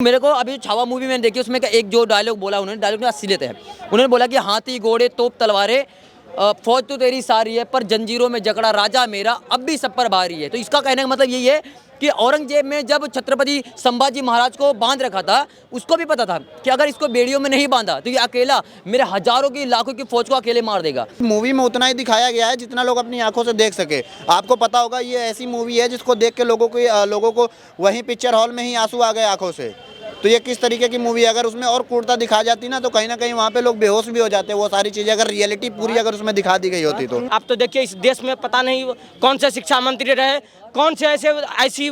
मेरे को अभी छावा मूवी मैंने देखी, उसमें एक जो डायलॉग बोला उन्होंने, डायलॉग में असलियत है। उन्होंने बोला कि हाथी घोड़े तोप तलवारें, फौज तो तेरी सारी है पर जंजीरों में जकड़ा राजा मेरा अब भी सब पर भारी है। तो इसका कहने का मतलब यही है कि औरंगजेब में जब छत्रपति संभाजी महाराज को बांध रखा था, उसको भी पता था कि अगर इसको बेड़ियों में नहीं बांधा तो ये अकेला मेरे हजारों की लाखों की फौज को अकेले मार देगा। मूवी में उतना ही दिखाया गया है जितना लोग अपनी आंखों से देख सके। आपको पता होगा ये ऐसी मूवी है जिसको देख के लोगों को वहीं पिक्चर हॉल में ही आंसू आ गए आंखों से। तो ये किस तरीके की मूवी है, अगर उसमें और क्रूरता दिखा जाती ना तो कहीं ना कहीं वहाँ पे लोग बेहोश भी हो जाते। वो सारी चीज़ें अगर रियलिटी पूरी अगर उसमें दिखा दी गई होती तो। आप तो देखिए इस देश में पता नहीं कौन से शिक्षा मंत्री रहे, कौन से ऐसी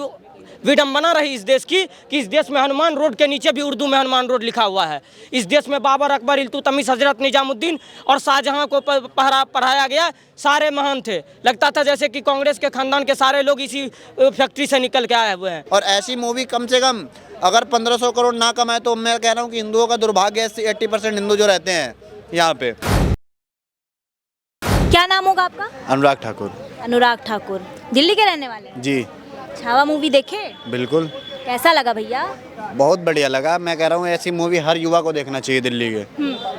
विडंबना रही इस देश की कि इस देश में हनुमान रोड के नीचे भी उर्दू में हनुमान रोड लिखा हुआ है। इस देश में बाबर, अकबर, इल्तुतमिश, हजरत निजामुद्दीन और शाहजहां को पढ़ाया गया। सारे महान थे, लगता था जैसे कि कांग्रेस के खानदान के सारे लोग इसी फैक्ट्री से निकल के आए हुए हैं। और ऐसी मूवी कम से कम अगर 1500 करोड़ ना कमाए तो मैं कह रहा हूँ कि हिंदुओं का दुर्भाग्य है। 80% हिंदू जो रहते हैं यहाँ पे। क्या नाम होगा आपका? अनुराग ठाकुर। अनुराग ठाकुर, दिल्ली के रहने वाले हैं? जी छावा मूवी देखे? बिल्कुल, कैसा लगा भैया? बहुत बढ़िया लगा। मैं कह रहा हूँ ऐसी मूवी हर युवा को देखना चाहिए दिल्ली के।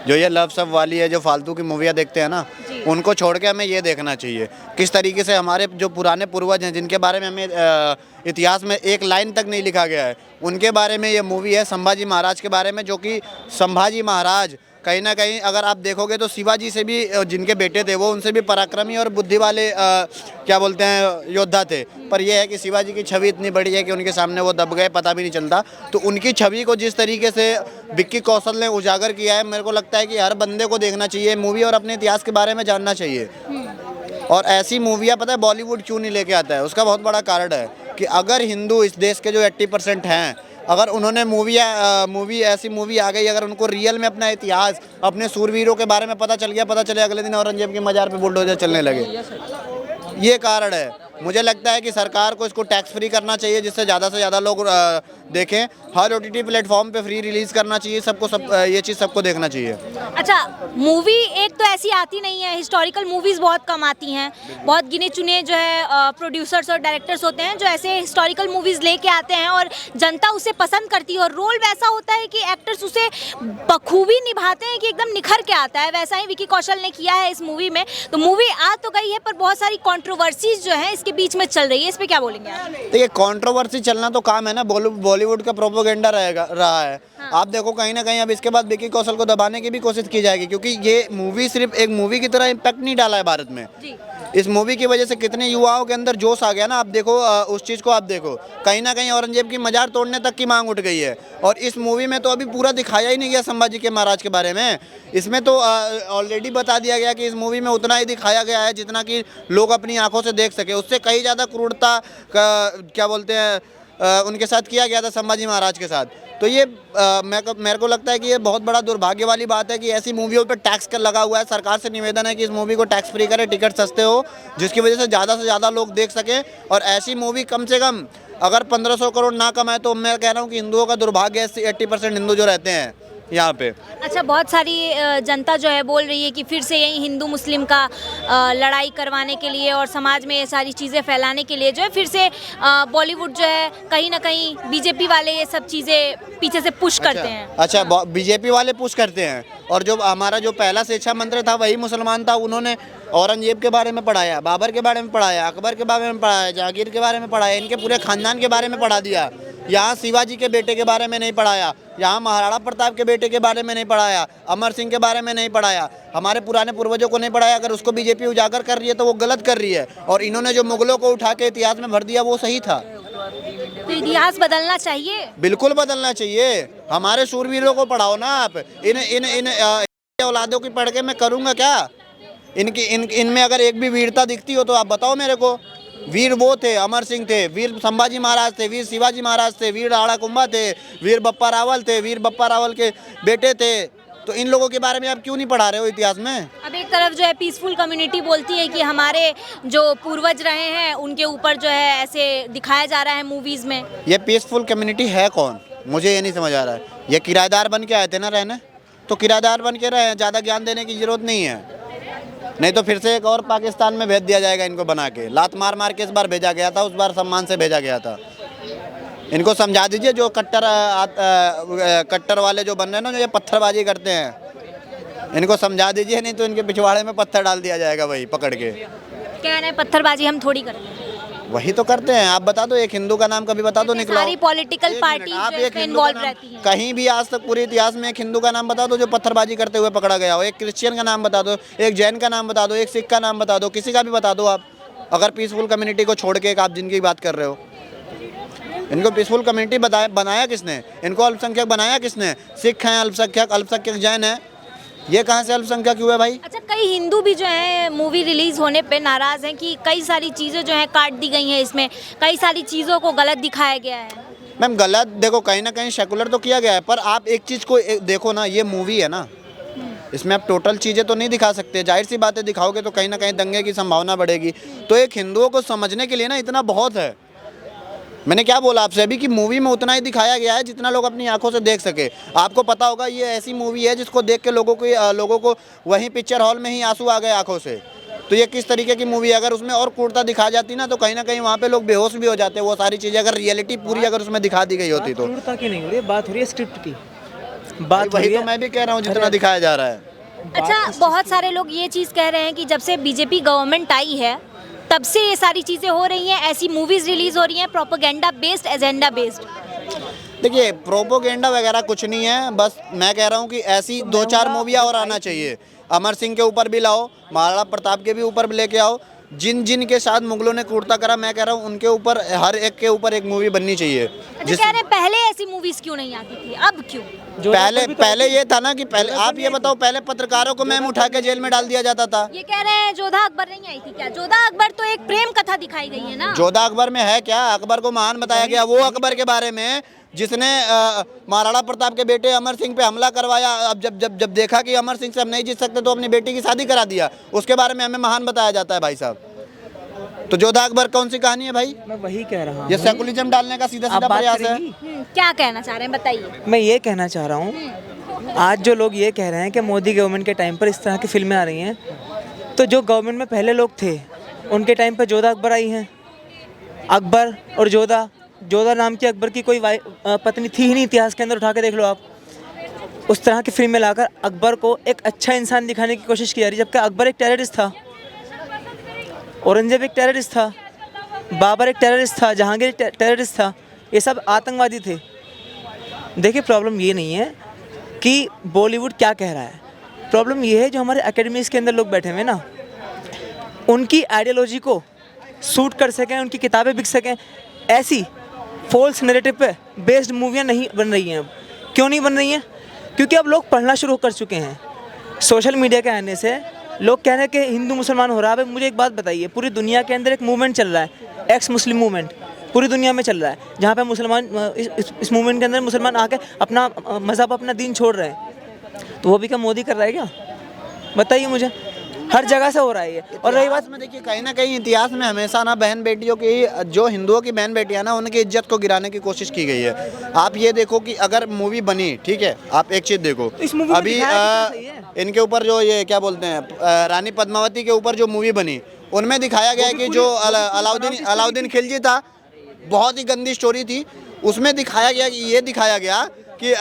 जो ये लव सब वाली है, जो फालतू की मूवियाँ देखते हैं ना, उनको छोड़ के हमें ये देखना चाहिए किस तरीके से हमारे जो पुराने पूर्वज हैं जिनके बारे में हमें इतिहास में एक लाइन तक नहीं लिखा गया है, उनके बारे में ये मूवी है। संभाजी महाराज के बारे में, जो कि संभाजी महाराज कहीं ना कहीं अगर आप देखोगे तो शिवाजी से भी, जिनके बेटे थे वो, उनसे भी पराक्रमी और बुद्धि वाले क्या बोलते हैं योद्धा थे। पर यह है कि शिवाजी की छवि इतनी बड़ी है कि उनके सामने वो दब गए, पता भी नहीं चलता। तो उनकी छवि को जिस तरीके से विक्की कौशल ने उजागर किया है, मेरे को लगता है कि हर बंदे को देखना चाहिए मूवी और अपने इतिहास के बारे में जानना चाहिए। और ऐसी मूवियाँ पता है बॉलीवुड क्यों नहीं लेके आता है, उसका बहुत बड़ा कारण है कि अगर हिंदू इस देश के जो 80% हैं, अगर उन्होंने ऐसी मूवी आ गई, अगर उनको रियल में अपना इतिहास, अपने सूरवीरों के बारे में पता चले अगले दिन औरंगजेब के मजार पे बुलडोजर चलने लगे। ये कारण है। मुझे लगता है कि सरकार को इसको टैक्स फ्री करना चाहिए जिससे ज़्यादा से ज़्यादा लोग देखें। हर OTT प्लेटफॉर्म पे फ्री रिलीज़ करना चाहिए सबको, ये चीज़ सबको देखना चाहिए। अच्छा, मूवी एक तो ऐसी आती नहीं है, हिस्टोरिकल मूवीज़ बहुत कम आती हैं। बहुत गिने चुने जो है प्रोड्यूसर्स और डायरेक्टर्स होते हैं जो ऐसे हिस्टोरिकल मूवीज़ लेके आते हैं और जनता उसे पसंद करती है। और रोल वैसा होता है कि एक्टर्स उसे बखूबी निभाते हैं कि एकदम निखर के आता है। वैसा ही विक्की कौशल ने किया है इस मूवी में। तो मूवी आ तो गई है पर बहुत सारी कॉन्ट्रोवर्सीज जो है इसके बीच में चल रही है, इस पे क्या बोलेंगे आप? देखिए, कंट्रोवर्सी चलना तो काम है ना, बॉलीवुड का प्रोपोगेंडा रहा है। हाँ। आप देखो कहीं ना कहीं अब इसके बाद विक्की कौशल को दबाने की भी कोशिश की जाएगी, क्योंकि ये मूवी सिर्फ एक मूवी की तरह इम्पैक्ट नहीं डाला है भारत में जी। इस मूवी की वजह से कितने युवाओं के अंदर जोश आ गया ना। आप देखो उस चीज़ को, आप देखो कहीं ना कहीं औरंगजेब की मजार तोड़ने तक की मांग उठ गई है। और इस मूवी में तो अभी पूरा दिखाया ही नहीं गया संभाजी के महाराज के बारे में। इसमें तो ऑलरेडी बता दिया गया कि इस मूवी में उतना ही दिखाया गया है जितना कि लोग अपनी आंखों से देख सके। उससे कहीं ज़्यादा क्रूरता क्या बोलते हैं उनके साथ किया गया था, संभाजी महाराज के साथ। तो ये मेरे को लगता है कि ये बहुत बड़ा दुर्भाग्य वाली बात है कि ऐसी मूवियों पे टैक्स कर लगा हुआ है। सरकार से निवेदन है कि इस मूवी को टैक्स फ्री करे, टिकट सस्ते हो, जिसकी वजह से ज़्यादा लोग देख सकें। और ऐसी मूवी कम से कम अगर 1500 करोड़ ना कमाए तो मैं कह रहा हूँ कि हिंदुओं का दुर्भाग्य है। 80% हिंदू जो रहते हैं यहाँ पे। अच्छा, बहुत सारी जनता जो है बोल रही है कि फिर से यही हिंदू मुस्लिम का लड़ाई करवाने के लिए और समाज में ये सारी चीज़ें फैलाने के लिए जो है फिर से बॉलीवुड जो है कहीं ना कहीं बीजेपी वाले ये सब चीज़ें पीछे से पुश करते हैं। अच्छा, बीजेपी वाले पुश करते हैं। और जो हमारा जो पहला शिक्षा मंत्री था वही मुसलमान था। उन्होंने औरंगजेब के बारे में पढ़ाया, बाबर के बारे में पढ़ाया, अकबर के बारे में पढ़ाया, जहांगीर के बारे में पढ़ाया, इनके पूरे खानदान के बारे में पढ़ा दिया। यहाँ शिवाजी के बेटे के बारे में नहीं पढ़ाया, यहाँ महाराणा प्रताप के बेटे के बारे में नहीं पढ़ाया, अमर सिंह के बारे में नहीं पढ़ाया, हमारे पुराने पूर्वजों को नहीं पढ़ाया। अगर उसको बीजेपी उजागर कर रही है तो वो गलत कर रही है। और इन्होंने जो मुगलों को उठा के इतिहास में भर दिया वो सही था। तो इतिहास बदलना चाहिए, बिल्कुल बदलना चाहिए। हमारे शूरवीरों को पढ़ाओ ना आप। इन औलादों की पढ़ के मैं करूँगा क्या? इनमें अगर एक भी वीरता दिखती हो तो आप बताओ मेरे को। वीर वो थे, अमर सिंह थे, वीर संभाजी महाराज थे, वीर शिवाजी महाराज थे, वीर राणा कुंभा थे, वीर बप्पा रावल थे, वीर बप्पा रावल के बेटे थे। तो इन लोगों के बारे में आप क्यों नहीं पढ़ा रहे हो इतिहास में? अब एक तरफ जो है पीसफुल कम्युनिटी बोलती है कि हमारे जो पूर्वज रहे हैं उनके ऊपर जो है ऐसे दिखाया जा रहा है मूवीज में। ये पीसफुल कम्युनिटी है कौन? मुझे ये नहीं समझ आ रहा है। ये किराएदार बन के आए थे ना रहने, तो किराएदार बन के रहे, ज़्यादा ज्ञान देने की जरूरत नहीं है। नहीं तो फिर से एक और पाकिस्तान में भेज दिया जाएगा इनको बना के। लात मार के इस बार भेजा गया था, उस बार सम्मान से भेजा गया था। इनको समझा दीजिए जो कट्टर वाले जो बन रहे हैं ना, जो ये पत्थरबाजी करते हैं, इनको समझा दीजिए, नहीं तो इनके पिछवाड़े में पत्थर डाल दिया जाएगा वही पकड़ के। कह रहे हैं पत्थरबाजी हम थोड़ी करते हैं। वही तो करते हैं। आप बता दो एक हिंदू का नाम कभी बता दो निकला हो? सारी पॉलिटिकल एक पार्टी मिनट, आप एक इसमें हिंदू का इन्वॉल्व नाम- रहती हैं। कहीं भी आज तक पूरे इतिहास में एक हिंदू का नाम बता दो जो पत्थरबाजी करते हुए पकड़ा गया हो। एक क्रिश्चियन का नाम बता दो, एक जैन का नाम बता दो, एक सिख का नाम बता दो, किसी का भी बता दो आप। अगर पीसफुल कम्युनिटी को छोड़ के एक आप जिनकी बात कर रहे हो, इनको पीसफुल कम्युनिटी बनाया किसने? इनको अल्पसंख्यक बनाया किसने? सिख हैं अल्पसंख्यक जैन हैं, ये कहाँ से अल्पसंख्यक हुए भाई? अच्छा, कई हिंदू भी जो है मूवी रिलीज होने पे नाराज हैं कि कई सारी चीज़ें जो है काट दी गई हैं, इसमें कई सारी चीज़ों को गलत दिखाया गया है। मैम गलत देखो, कहीं ना कहीं सेकुलर तो किया गया है, पर आप एक चीज़ को देखो ना, ये मूवी है ना, इसमें आप टोटल चीज़ें तो नहीं दिखा सकते। जाहिर सी बातें दिखाओगे तो कहीं ना कहीं दंगे की संभावना बढ़ेगी। तो एक हिंदुओं को समझने के लिए ना इतना बहुत है। मैंने क्या बोला आपसे अभी कि मूवी में उतना ही दिखाया गया है जितना लोग अपनी आंखों से देख सके। आपको पता होगा ये ऐसी मूवी है जिसको देख के लोगों को वहीं पिक्चर हॉल में ही आंसू आ गए आंखों से। तो ये किस तरीके की मूवी है? अगर उसमें और क्रूरता दिखा जाती ना तो कहीं ना कहीं वहाँ पे लोग बेहोश भी हो जाते। वो सारी चीज़ें अगर रियलिटी पूरी अगर उसमें दिखा दी गई होती तो। क्रूरता की नहीं हो रही है, बात हो रही है स्क्रिप्ट की। वही तो मैं भी कह रहा हूँ जितना दिखाया जा रहा है। अच्छा, बहुत सारे लोग ये चीज़ कह रहे हैं कि जब से बीजेपी गवर्नमेंट आई है तब से ये सारी चीज़ें हो रही हैं, ऐसी मूवीज़ रिलीज हो रही हैं प्रोपेगेंडा बेस्ड, एजेंडा बेस्ड। देखिए प्रोपोगेंडा वगैरह कुछ नहीं है, बस मैं कह रहा हूँ कि ऐसी 2-4 मूवियाँ और आना चाहिए। अमर सिंह के ऊपर भी लाओ, महाराणा प्रताप के भी ऊपर भी लेके आओ। जिन के साथ मुगलों ने क्रूरता करा, मैं कह रहा हूँ उनके ऊपर हर एक के ऊपर एक मूवी बननी चाहिए। अच्छा, कह रहे हैं पहले ऐसी मूवीज़ क्यों नहीं आती थी, अब क्यों? पहले ये था ना कि पहले आप ये बताओ, पहले पत्रकारों को मैम उठा के जेल में डाल दिया जाता था। ये कह रहे हैं जोधा अकबर नहीं आई थी क्या? जोधा अकबर तो एक प्रेम कथा दिखाई गई है ना। जोधा अकबर में है क्या? अकबर को महान बताया गया। वो अकबर के बारे में जिसने महाराणा प्रताप के बेटे अमर सिंह पे हमला करवाया। अब जब देखा कि अमर सिंह से हम नहीं जीत सकते तो अपनी बेटी की शादी करा दिया। उसके बारे में हमें महान बताया जाता है भाई साहब। तो जोधा अकबर कौन सी कहानी है भाई? मैं वही कह रहा हूँ, ये सेकुलरिज्म डालने का सीधा सीधा प्रयास है। क्या कहना चाह रहे हैं बताइए। मैं ये कहना चाह रहा हूँ, आज जो लोग ये कह रहे हैं कि मोदी गवर्नमेंट के टाइम पर इस तरह की फिल्में आ रही हैं, तो जो गवर्नमेंट में पहले लोग थे उनके टाइम पर जोधा अकबर आई हैं। अकबर और जोधा नाम की अकबर की कोई पत्नी थी ही नहीं, इतिहास के अंदर उठा के देख लो आप। उस तरह की फिल्में लाकर अकबर को एक अच्छा इंसान दिखाने की कोशिश की जा रही है, जबकि अकबर एक टेररिस्ट था, औरंगजेब एक टेररिस्ट था, बाबर एक टेररिस्ट था, जहांगीर एक टेररिस्ट था। ये सब आतंकवादी थे। देखिए प्रॉब्लम ये नहीं है कि बॉलीवुड क्या कह रहा है, प्रॉब्लम ये है जो हमारे एकेडमीज़ के अंदर लोग बैठे हुए हैं ना, उनकी आइडियोलॉजी को सूट कर सकें, उनकी किताबें बिक सकें, ऐसी फॉल्स नैरेटिव पे बेस्ड मूवियाँ नहीं बन रही हैं। अब क्यों नहीं बन रही हैं? क्योंकि अब लोग पढ़ना शुरू कर चुके हैं। सोशल मीडिया के आने से लोग कह रहे हैं कि हिंदू मुसलमान हो रहा है। मुझे एक बात बताइए, पूरी दुनिया के अंदर एक मूवमेंट चल रहा है, एक्स मुस्लिम मूवमेंट पूरी दुनिया में चल रहा है, जहाँ पे मुसलमान इस मूवमेंट के अंदर मुसलमान आके अपना मज़हब अपना दीन छोड़ रहे हैं। तो वो भी क्या मोदी कर रहा है क्या? बताइए मुझे। हर जगह से हो रहा है ये। और रही बात में, देखिए कहीं ना कहीं इतिहास में हमेशा ना बहन बेटियों की, जो हिंदुओं की बहन बेटियां ना, उनकी इज्जत को गिराने की कोशिश की गई है। आप ये देखो कि अगर मूवी बनी, ठीक है, आप एक चीज़ देखो, अभी इनके ऊपर जो ये क्या बोलते हैं, रानी पद्मावती के ऊपर जो मूवी बनी, उनमें दिखाया गया है कि जो अलाउद्दीन खिलजी था, बहुत ही गंदी स्टोरी थी। उसमें दिखाया गया कि ये दिखाया गया कि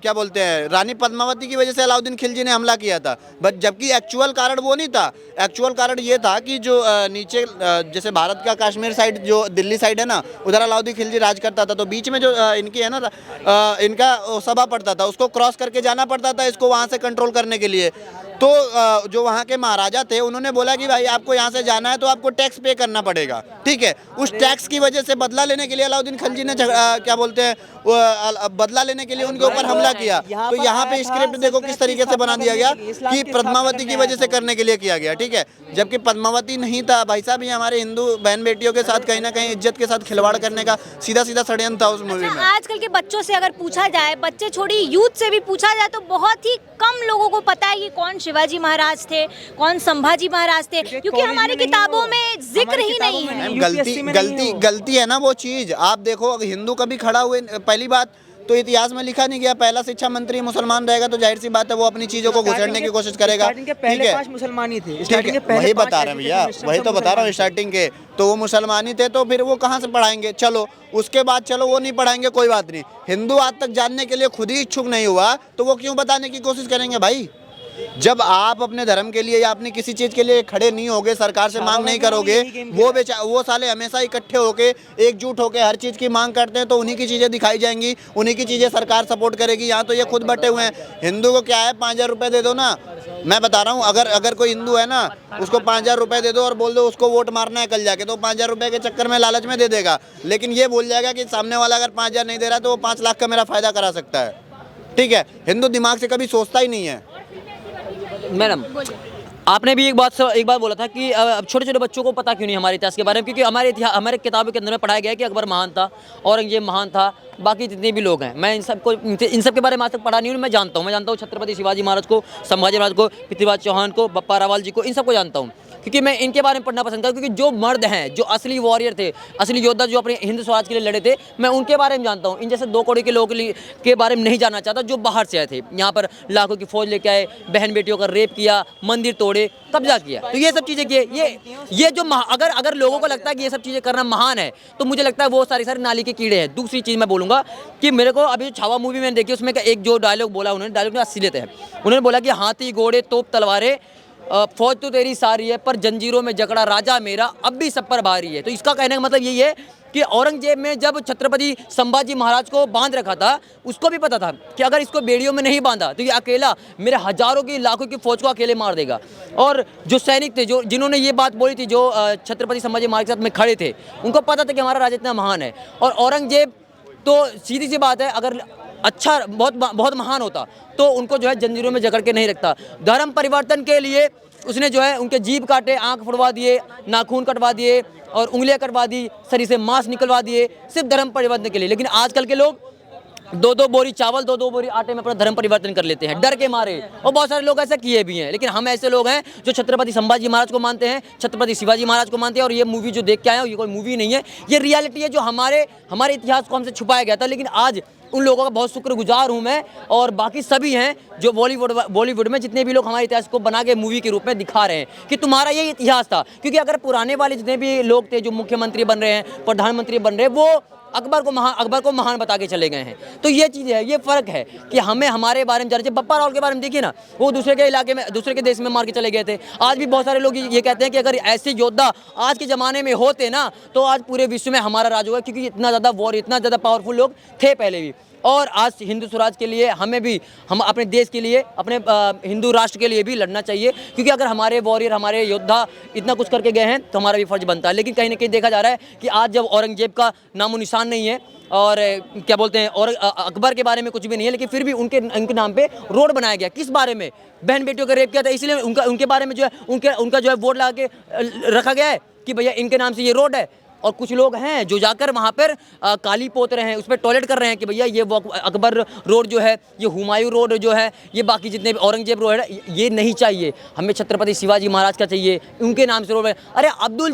क्या बोलते हैं, रानी पद्मावती की वजह से अलाउद्दीन खिलजी ने हमला किया था, बट जबकि एक्चुअल कारण वो नहीं था। एक्चुअल कारण ये था कि जो नीचे जैसे भारत का कश्मीर साइड, जो दिल्ली साइड है ना, उधर अलाउद्दीन खिलजी राज करता था। तो बीच में जो इनकी है ना, इनका सभा पड़ता था, उसको क्रॉस करके जाना पड़ता था इसको वहाँ से कंट्रोल करने के लिए। तो जो वहाँ के महाराजा थे, उन्होंने बोला कि भाई आपको यहाँ से जाना है तो आपको टैक्स पे करना पड़ेगा, ठीक है। उस टैक्स की वजह से बदला लेने के लिए अलाउद्दीन खिलजी ने क्या बोलते हैं, बदला लेने के लिए उनके ऊपर हमला किया। तो यहाँ पे स्क्रिप्ट देखो किस तरीके से बना दिया गया कि पद्मावती की वजह से करने के लिए किया गया, ठीक है, जबकि पद्मावती नहीं था भाई साहब। ये हमारे हिंदू बहन बेटियों के साथ कहीं ना कहीं इज्जत के साथ खिलवाड़ करने का सीधा सीधा षड्यंत्र था उस मूवी में। आजकल के बच्चों से अगर पूछा जाए, बच्चे छोड़ी यूथ से भी पूछा जाए, तो बहुत ही कम लोगों को पता है कि कौन शिवाजी महाराज थे, कौन संभाजी महाराज थे, क्योंकि हमारी किताबों में जिक्र ही नहीं है। गलती है ना वो चीज़। आप देखो हिंदू कभी खड़ा हुए, पहली बात तो इतिहास में लिखा नहीं गया। पहला शिक्षा मंत्री मुसलमान रहेगा तो जाहिर सी बात है वो अपनी चीज़ों को घुसेड़ने की कोशिश करेगा। स्टार्टिंग के पहले 5 मुसलमान ही थे। ठीक स्टार्टिंग है, के पहले वही 5 बता रहे हैं भैया, education वही system तो सब बता रहा हूँ। मुसलमान स्टार्टिंग के तो वो मुसलमान ही थे, तो फिर वो कहाँ से पढ़ाएंगे? चलो उसके बाद चलो वो नहीं पढ़ाएंगे, कोई बात नहीं। हिंदू आज तक जानने के लिए खुद ही इच्छुक नहीं हुआ तो वो क्यों बताने की कोशिश करेंगे भाई? जब आप अपने धर्म के लिए या अपनी किसी चीज़ के लिए खड़े नहीं होगे, सरकार से मांग नहीं करोगे, वो साले हमेशा इकट्ठे होके एकजुट होके हर चीज़ की मांग करते हैं, तो उन्हीं की चीज़ें दिखाई जाएंगी, उन्हीं की चीज़ें सरकार सपोर्ट करेगी। यहाँ तो ये खुद बटे हुए हैं। हिंदू को क्या है, 5,000 रुपये दे दो ना। मैं बता रहा हूँ, अगर कोई हिंदू है ना, उसको 5,000 रुपये दे दो और बोल दो उसको वोट मारना है कल जाके, तो 5,000 रुपये के चक्कर में लालच में दे देगा। लेकिन ये बोल जाएगा कि सामने वाला अगर 5,000 नहीं दे रहा तो वो 5 लाख का मेरा फ़ायदा करा सकता है। ठीक है, हिंदू दिमाग से कभी सोचता ही नहीं है। मैडम, आपने भी एक बात बोला था कि अब छोटे छोटे बच्चों को पता क्यों नहीं हमारे इतिहास के बारे में, क्योंकि हमारे किताबों के अंदर में पढ़ाया गया है कि अकबर महान था, औरंगजेब महान था, बाकी जितने भी लोग हैं। मैं इन सब के बारे में आज तक पढ़ा नहीं हूँ। मैं जानता हूँ छत्रपति शिवाजी महाराज को, संभाजी महाराज को, पृथ्वीराज चौहान को, बप्पा रावल जी को, इन सबको जानता हूँ, क्योंकि मैं इनके बारे में पढ़ना पसंद करता हूँ। क्योंकि जो मर्द हैं, जो असली वॉरियर थे, असली योद्धा जो अपने हिंदू स्वराज के लिए लड़े थे, मैं उनके बारे में जानता हूँ। इन जैसे 2 कौड़ी के लोगों के बारे में नहीं जानना चाहता जो बाहर से आए थे, यहाँ पर लाखों की फौज लेके आए, बहन बेटियों का रेप किया, मंदिर तोड़े, कब्जा किया। तो ये सब चीज़ें किए। ये जो अगर लोगों को लगता है कि ये सब चीज़ें करना महान है, तो मुझे लगता है वो सारे नाली के कीड़े हैं। दूसरी चीज़ मैं बोलूँगा कि मेरे को अभी छावा मूवी मैंने देखी, उसमें एक जो डायलॉग बोला उन्होंने, डायलॉग में असलियत है। उन्होंने बोला कि हाथी घोड़े तोप तलवारें, फौज तो तेरी सारी है पर जंजीरों में जकड़ा राजा मेरा अब भी सब पर भारी है। तो इसका कहने का मतलब यही है कि औरंगजेब में जब छत्रपति संभाजी महाराज को बांध रखा था, उसको भी पता था कि अगर इसको बेड़ियों में नहीं बांधा तो ये अकेला मेरे हजारों की लाखों की फौज को अकेले मार देगा। और जो सैनिक थे, जिन्होंने ये बात बोली थी, जो छत्रपति संभाजी महाराज के साथ में खड़े थे, उनको पता था कि हमारा राजा इतना महान है। और औरंगजेब तो सीधी सी बात है, अगर अच्छा बहुत महान होता तो उनको जो है जंजीरों में जकड़ के नहीं रखता। धर्म परिवर्तन के लिए उसने जो है उनके जीभ काटे, आंख फुड़वा दिए, नाखून कटवा दिए और उंगलियां कटवा दी, शरीर से मांस निकलवा दिए, सिर्फ धर्म परिवर्तन के लिए। लेकिन आजकल के लोग 2-2 बोरी चावल, 2-2 बोरी आटे में अपना धर्म परिवर्तन कर लेते हैं डर के मारे। और बहुत सारे लोग ऐसा किए भी हैं। लेकिन हम ऐसे लोग हैं जो छत्रपति संभाजी महाराज को मानते हैं, छत्रपति शिवाजी महाराज को मानते हैं। और ये मूवी जो देख के आए हो, ये कोई मूवी नहीं है, ये रियलिटी है जो हमारे इतिहास को हमसे छुपाया गया था। लेकिन आज उन लोगों का बहुत शुक्रगुजार हूँ मैं और बाकी सभी हैं जो बॉलीवुड में जितने भी लोग हमारे इतिहास को बना के मूवी के रूप में दिखा रहे हैं कि तुम्हारा ये इतिहास था। क्योंकि अगर पुराने वाले जितने भी लोग थे जो मुख्यमंत्री बन रहे हैं, प्रधानमंत्री बन रहे हैं, वो अकबर को महान बता के चले गए हैं। तो ये चीज़ है, ये फ़र्क है कि हमें हमारे बारे में जानना चाहिए। बप्पा रावल के बारे में देखिए ना, वो दूसरे के इलाके में, दूसरे के देश में मार के चले गए थे। आज भी बहुत सारे लोग ये कहते हैं कि अगर ऐसे योद्धा आज के ज़माने में होते ना, तो आज पूरे विश्व में हमारा राज होगा। क्योंकि इतना ज़्यादा वॉर, इतना ज़्यादा पावरफुल लोग थे पहले भी। और आज हिंदू स्वराज के लिए हम अपने देश के लिए, अपने हिंदू राष्ट्र के लिए भी लड़ना चाहिए। क्योंकि अगर हमारे वॉरियर, हमारे योद्धा इतना कुछ करके गए हैं तो हमारा भी फर्ज बनता है। लेकिन कहीं ना कहीं देखा जा रहा है कि आज जब औरंगजेब का नामो निशान नहीं है और क्या बोलते हैं, और अकबर के बारे में कुछ भी नहीं है, लेकिन फिर भी उनके नाम पे रोड बनाया गया। किस बारे में? बहन बेटियों का रेप किया था, इसलिए उनके बारे में जो है उनका जो है वोट लगा के रखा गया है कि भैया इनके नाम से ये रोड है। और कुछ लोग हैं जो जाकर वहाँ पर काली पोत रहे हैं, उस पर टॉयलेट कर रहे हैं कि भैया ये वो अकबर रोड जो है, ये हुमायूं रोड जो है, ये बाकी जितने भी औरंगजेब रोड है, ये नहीं चाहिए। हमें छत्रपति शिवाजी महाराज का चाहिए, उनके नाम से रोड है। अरे अब्दुल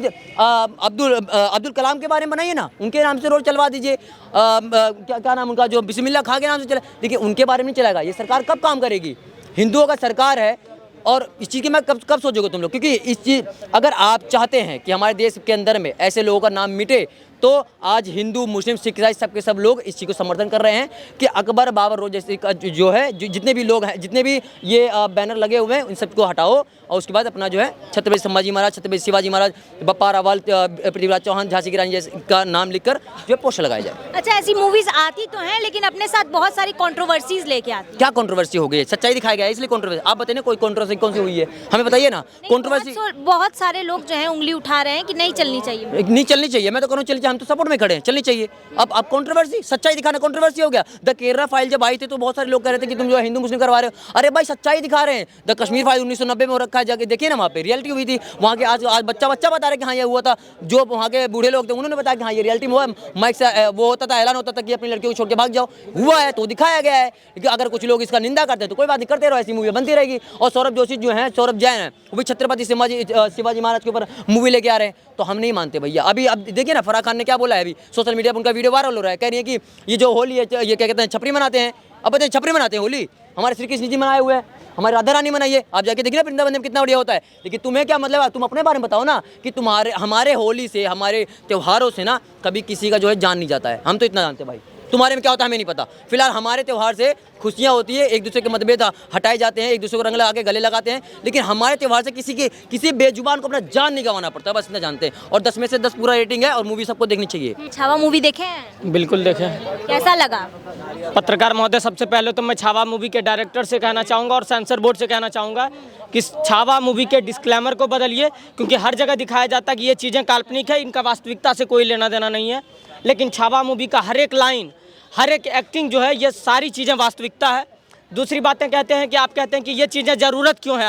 कलाम के बारे में बनाइए ना, उनके नाम से रोड चलवा दीजिए। क्या नाम उनका, जो बिस्मिल्लाह खां के नाम से चला, देखिए उनके बारे में नहीं चलेगा। ये सरकार कब काम करेगी? हिंदुओं का सरकार है। और इस चीज़ की मैं कब सोचोगे तुम लोग? क्योंकि इस चीज़, अगर आप चाहते हैं कि हमारे देश के अंदर में ऐसे लोगों का नाम मिटे, तो आज हिंदू, मुस्लिम, सिख, ईसाई सब लोग इस चीज़ को समर्थन कर रहे हैं कि अकबर, बाबर रोड जैसे जो है, जितने भी लोग हैं, जितने भी ये बैनर लगे हुए हैं, उन सबको हटाओ और उसके बाद अपना जो है छत्रपति संभाजी महाराज, छत्रपति शिवाजी महाराज, बप्पा रावल, पृथ्वीराज चौहान, झांसी की रानी जैसे का नाम लिखकर जो है पोस्टर लगाया जाए। अच्छा, ऐसी मूवीज आती तो हैं लेकिन अपने साथ बहुत सारी कंट्रोवर्सीज लेके आती हैं। क्या कंट्रोवर्सी हो गई है? सच्चाई दिखाया गया है इसलिए कंट्रोवर्सी। आप बताइए कोई कंट्रोवर्सी कौन सी हुई है, हमें बताइए ना। कंट्रोवर्सी बहुत सारे लोग जो है उंगली उठा रहे हैं कि नहीं चलनी चाहिए। नहीं चलनी चाहिए, मैं तो करूँ चलनी चाहिए, हम तो सपोर्ट में खड़े हैं, चलनी चाहिए। अब कंट्रोवर्सी, सच्चाई दिखाना कंट्रोवर्सी हो गया। द केरला फाइल जब आई थी तो बहुत सारे लोग कह रहे थे कि तुम जो है हिंदू मुस्लिम करवा रहे हो। अरे भाई सच्चाई दिखा रहे हैं। द कश्मीर फाइल 1990 में हो रखा है, जाके देखिए ना, वहाँ पे रियलिटी हुई थी। वहाँ के आज बच्चा बता रहे कि हाँ ये हुआ था। जो वहाँ के बूढ़े लोग थे उन्होंने बताया कि हाँ ये रियलिटी में हुआ। माइक से वो होता था, ऐलान होता था कि अपनी लड़कियों को छोड़ के भाग जाओ, हुआ है तो दिखाया गया है। लेकिन अगर कुछ लोग इसका निंदा करते हैं तो कोई बात नहीं, करते रहो, ऐसी मूवी बनती रहेगी। और सौरभ जोशी जो है, सौरभ जैन है, वो भी छत्रपति शिवाजी महाराज के ऊपर मूवी लेके आ रहे हैं, तो हम नहीं मानते भैया। अभी अब देखिए ना, फराह खान ने क्या बोला है अभी सोशल मीडिया पर, उनका वीडियो वायरल हो रहा है, कह रही है कि ये जो होली है ये क्या कहते हैं छपरी मनाते हैं। अब बताइए छपरी मनाते हैं होली, हमारे श्री कृष्ण जी मनाए हुए हैं, हमारी राधा रानी मनाइए, आप जाके देखिए वृंदावन में कितना बढ़िया होता है। लेकिन तुम्हें क्या मतलब है, तुम अपने बारे में बताओ ना कि तुम्हारे हमारे होली से हमारे त्योहारों से ना कभी किसी का जो है जान नहीं जाता है, हम तो इतना जानते हैं भाई। तुम्हारे में क्या होता है हमें नहीं पता। फिलहाल हमारे त्यौहार से खुशियाँ होती है, एक दूसरे के मतभेद हटाए जाते हैं, एक दूसरे को रंग लगा के गले लगाते हैं, लेकिन हमारे त्यौहार से किसी बेजुबान को अपना जान नहीं गंवाना पड़ता, बस इतना जानते हैं। और 10 में से 10 पूरा रेटिंग है और मूवी सबको देखनी चाहिए। छावा मूवी देखे हैं? बिल्कुल देखें। कैसा लगा? पत्रकार महोदय, सबसे पहले तो मैं छावा मूवी के डायरेक्टर से कहना चाहूँगा और सेंसर बोर्ड से कहना चाहूँगा कि छावा मूवी के डिस्क्लेमर को बदलिए, क्योंकि हर जगह दिखाया जाता है कि ये चीज़ें काल्पनिक है, इनका वास्तविकता से कोई लेना देना नहीं है। लेकिन छावा मूवी का हर एक लाइन, हर एक एक्टिंग जो है, ये सारी चीज़ें वास्तविकता है। दूसरी बातें कहते हैं कि आप कहते हैं कि ये चीज़ें ज़रूरत क्यों है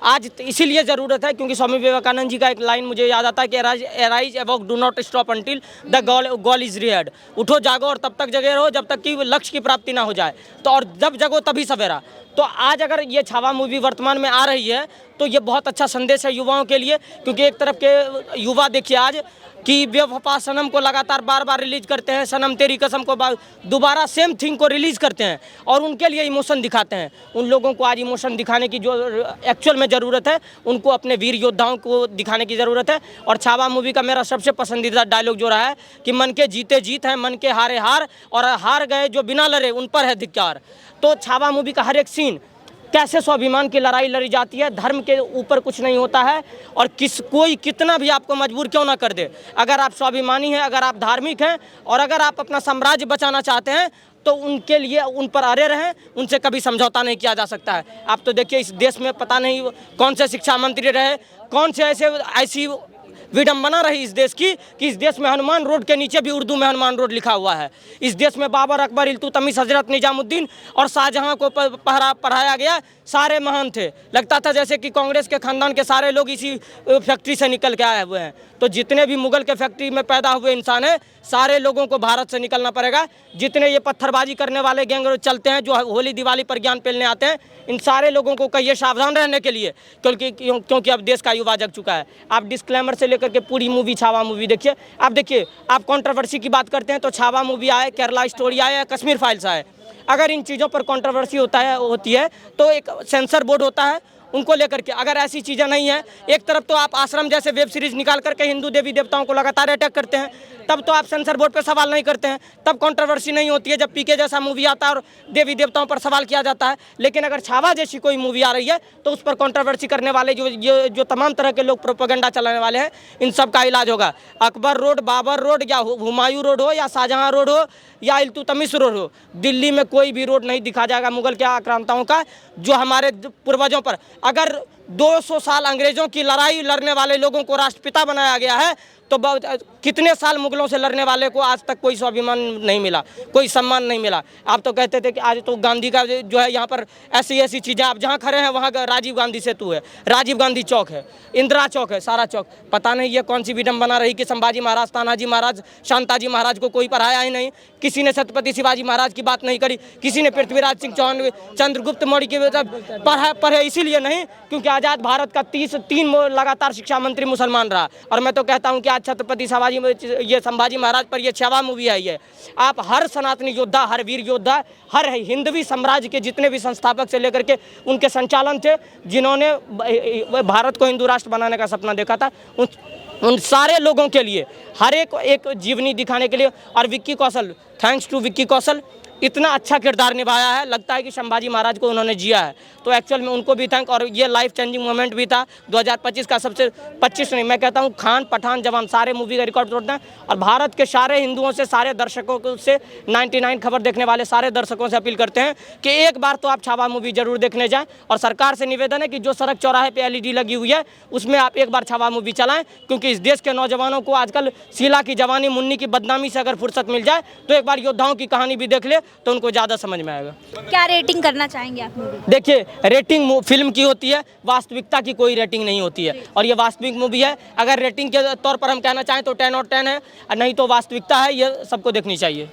आज इसीलिए ज़रूरत है क्योंकि स्वामी विवेकानंद जी का एक लाइन मुझे याद आता है कि arise awake do not stop until the goal is reached. उठो जागो और तब तक जगे रहो जब तक कि लक्ष्य की प्राप्ति ना हो जाए, तो और जब जगो तभी सवेरा। तो आज अगर ये छावा मूवी वर्तमान में आ रही है तो ये बहुत अच्छा संदेश है युवाओं के लिए, क्योंकि एक तरफ के युवा देखिए आज कि बेवफा सनम को लगातार बार बार रिलीज करते हैं, सनम तेरी कसम को दोबारा सेम थिंग को रिलीज करते हैं और उनके लिए इमोशन दिखाते हैं। उन लोगों को आज इमोशन दिखाने की जो एक्चुअल में ज़रूरत है, उनको अपने वीर योद्धाओं को दिखाने की ज़रूरत है। और छावा मूवी का मेरा सबसे पसंदीदा डायलॉग जो रहा है कि मन के जीते जीत है, मन के हारे हार, और हार गए जो बिना लड़े उन पर है धिक्कार। तो छावा मूवी का हर एक सीन कैसे स्वाभिमान की लड़ाई लड़ी जाती है, धर्म के ऊपर कुछ नहीं होता है, और कोई कितना भी आपको मजबूर क्यों ना कर दे, अगर आप स्वाभिमानी हैं, अगर आप धार्मिक हैं और अगर आप अपना साम्राज्य बचाना चाहते हैं तो उनके लिए उन पर अड़े रहें, उनसे कभी समझौता नहीं किया जा सकता है। आप तो देखिए इस देश में पता नहीं कौन से शिक्षा मंत्री रहे, कौन से ऐसी विडंबना रही इस देश की कि इस देश में हनुमान रोड के नीचे भी उर्दू में हनुमान रोड लिखा हुआ है। इस देश में बाबर, अकबर, इल्तुतमिश, हजरत निजामुद्दीन और शाहजहां को पढ़ाया गया, सारे महान थे। लगता था जैसे कि कांग्रेस के खानदान के सारे लोग इसी फैक्ट्री से निकल के आए हुए हैं। तो जितने भी मुगल के फैक्ट्री में पैदा हुए इंसान हैं, सारे लोगों को भारत से निकलना पड़ेगा। जितने ये पत्थरबाजी करने वाले गैंग चलते हैं, जो होली दिवाली पर ज्ञान पेलने आते हैं, इन सारे लोगों को कहिए सावधान रहने के लिए, क्योंकि अब देश का युवा जग चुका है। आप डिस्क्लेमर से लेकर के पूरी मूवी छावा मूवी देखिए। आप देखिए, आप कंट्रोवर्सी की बात करते हैं तो छावा मूवी आए, केरला स्टोरी आए या कश्मीर फाइल्स आए, अगर इन चीज़ों पर कंट्रोवर्सी होती है तो एक सेंसर बोर्ड होता है उनको लेकर के। अगर ऐसी चीज़ें नहीं है, एक तरफ तो आप आश्रम जैसे वेब सीरीज निकाल करके हिंदू देवी देवताओं को लगातार अटैक करते हैं, तब तो आप सेंसर बोर्ड पर सवाल नहीं करते हैं, तब कंट्रोवर्सी नहीं होती है। जब पीके जैसा मूवी आता है और देवी देवताओं पर सवाल किया जाता है, लेकिन अगर छावा जैसी कोई मूवी आ रही है तो उस पर कंट्रोवर्सी करने वाले जो तमाम तरह के लोग प्रोपेगेंडा चलाने वाले हैं, इन सब का इलाज होगा। अकबर रोड, बाबर रोड या हुमायूं रोड हो या शाहजहां रोड हो या इल्तुतमिश रोड हो, दिल्ली में कोई भी रोड नहीं दिखा जाएगा मुगल के आक्रांताओं का जो हमारे पूर्वजों पर। अगर 200 साल अंग्रेजों की लड़ाई लड़ने वाले लोगों को राष्ट्रपिता बनाया गया है तो कितने साल मुगलों से लड़ने वाले को आज तक कोई स्वाभिमान नहीं मिला, कोई सम्मान नहीं मिला। आप तो कहते थे कि आज तो गांधी का जो है यहाँ पर ऐसी चीज़ें, आप जहाँ खड़े हैं वहाँ राजीव गांधी सेतु है, राजीव गांधी चौक है, इंदिरा चौक है, सारा चौक। पता नहीं ये कौन सी विडंबना रही कि संभाजी महाराज, तानाजी महाराज, शांताजी महाराज को कोई पढ़ाया ही नहीं, किसी ने छत्रपति शिवाजी महाराज की बात नहीं करी, किसी ने पृथ्वीराज सिंह चौहान, चंद्रगुप्त मौर्य की पढ़े इसीलिए नहीं क्योंकि आज़ाद भारत का 3 लगातार शिक्षा मंत्री मुसलमान रहा। और मैं तो कहता हूँ कि छत्रपति संभाजी महाराज पर ये छावा मूवी आई है। आप हर सनातनी योद्धा, हर वीर योद्धा, हर हिंदवी साम्राज्य के जितने भी संस्थापक से लेकर के उनके संचालन थे, जिन्होंने भारत को हिंदू राष्ट्र बनाने का सपना देखा था, उन सारे लोगों के लिए हर एक जीवनी दिखाने के लिए। और विक्की कौशल, थैंक्स टू विक्की कौशल, इतना अच्छा किरदार निभाया है, लगता है कि संभाजी महाराज को उन्होंने जिया है। तो एक्चुअल में उनको भी थैंक, और ये लाइफ चेंजिंग मोमेंट भी था 2025 का, सबसे 25 नहीं, मैं कहता हूँ खान, पठान, जवान सारे मूवी का रिकॉर्ड तोड़ते हैं। और भारत के सारे हिंदुओं से, सारे दर्शकों से, 99 खबर देखने वाले सारे दर्शकों से अपील करते हैं कि एक बार तो आप छावा मूवी जरूर देखने जाएँ। और सरकार से निवेदन है कि जो सड़क चौराहे पर LED लगी हुई है उसमें आप एक बार छावा मूवी चलाएँ, क्योंकि इस देश के नौजवानों को आजकल शीला की जवानी, मुन्नी की बदनामी से अगर फुर्सत मिल जाए तो एक बार योद्धाओं की कहानी भी देख ले तो उनको ज़्यादा समझ में आएगा। क्या रेटिंग करना चाहेंगे आप मूवी? देखिए, रेटिंग फिल्म की होती है, वास्तविकता की कोई रेटिंग नहीं होती है, और ये वास्तविक मूवी है। अगर रेटिंग के तौर पर हम कहना चाहें तो 10 और 10 है, और नहीं तो वास्तविकता है, ये सबको देखनी चाहिए।